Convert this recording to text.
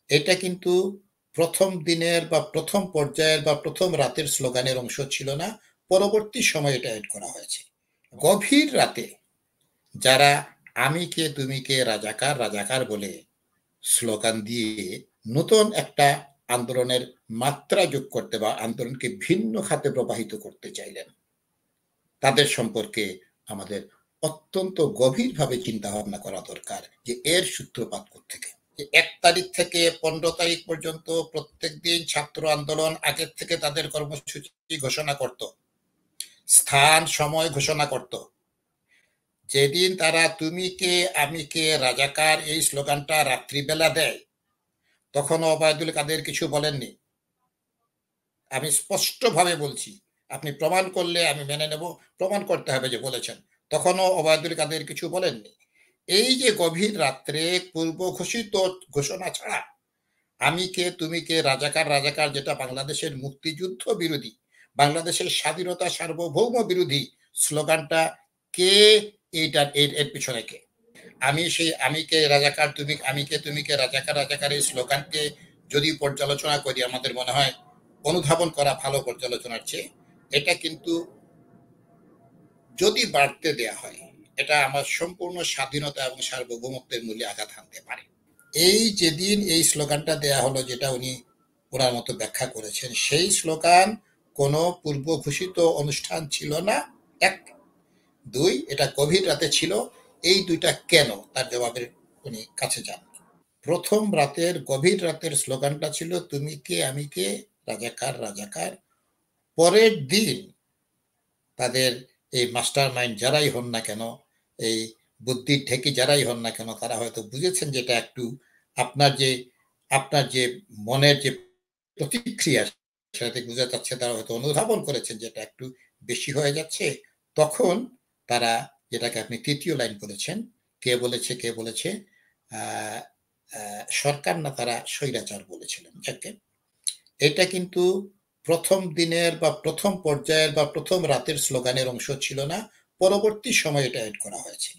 এটা কিন্তু প্রথম দিনের বা প্রথম পর্যায়ের বা প্রথম রাতের স্লোগানের অংশ ছিল না, পরবর্তী সময়ে এটা এড করা হয়েছে। গভীর রাতে যারা আমি কে তুমি কে রাজাকার রাজাকার বলে স্লোগান দিয়ে নতুন একটা আন্দোলনের মাত্রা যোগ করতে বা আন্দোলনকে ভিন্ন খাতে প্রবাহিত করতে চাইলেন, তাদের সম্পর্কে আমাদের অত্যন্ত গভীরভাবে চিন্তা ভাবনা করা দরকার যে এর সূত্রপাত কোত্থেকে। 1 তারিখ থেকে 15 তারিখ পর্যন্ত প্রত্যেক দিন ছাত্র আন্দোলন আগের থেকে তাদের কর্মসূচি ঘোষণা করত, স্থান সময় ঘোষণা করত। যেদিন তারা তুমি কে আমি কে রাজাকার এই স্লোগানটা রাত্রিবেলা দেয়, তখনও ওবায়দুল কাদের কিছু বলেননি। আমি স্পষ্টভাবে বলছি, আপনি প্রমাণ করলে আমি মেনে নেব, প্রমাণ করতে হবে যে বলেছেন। তখনও ওবায়দুল কাদের কিছু বলেননি। এই যে গভীর রাত্রে পূর্ব ঘোষিত ঘোষণা ছাড়া আমি কে তুমি কে রাজাকার রাজাকার, যেটা বাংলাদেশের মুক্তিযুদ্ধ বিরোধী, বাংলাদেশের স্বাধীনতা সার্বভৌম বিরোধী স্লোগানটা, কে এইটার এর পিছনে কে? আমি কে রাজাকার তুমি আমি কে তুমি কে রাজাকার রাজাকার এই স্লোগানকে যদি পর্যালোচনা করি, আমাদের মনে হয় অনুধাবন করা ভালো পর্যালোচনার চেয়ে। এটা কিন্তু যদি বাড়তে দেয়া হয়, এটা আমার সম্পূর্ণ স্বাধীনতা এবং সার্বভৌমত্বের মূল্যে আঘাত হানতে পারে। এই যেদিন এই স্লোগানটা দেয়া হলো, যেটা উনি ওনার মতো ব্যাখ্যা করেছেন, সেই স্লোগান কোনো পূর্ব ঘোষিত অনুষ্ঠান ছিল না, 1। 2, এটা গভীর রাতে ছিল। এই দুইটা কেন, তার জবাবের উনি কাছে যান। প্রথম রাতের গভীর রাতের স্লোগানটা ছিল তুমি কে আমি কে রাজাকার রাজাকার। পরের দিন তাদের এই মাস্টার মাইন্ড যারাই হন না কেন, এই বুদ্ধির ঠেকি যারাই হন না কেন, তারা হয়তো বুঝেছেন যেটা একটু আপনার যে মনের যে প্রতিক্রিয়া সেটাতে বোঝা যাচ্ছে, তারা হয়তো অনুধাবন করেছেন যেটা একটু বেশি হয়ে যাচ্ছে। তখন তারা, যেটাকে আপনি তৃতীয় লাইন করেছেন, কে বলেছে সরকার না, তারা স্বৈরাচার বলেছিলেন। যাকে এটা কিন্তু প্রথম দিনের বা প্রথম পর্যায়ের বা প্রথম রাতের স্লোগানের অংশ ছিল না, পরবর্তী সময়ে এটা এড করা হয়েছে।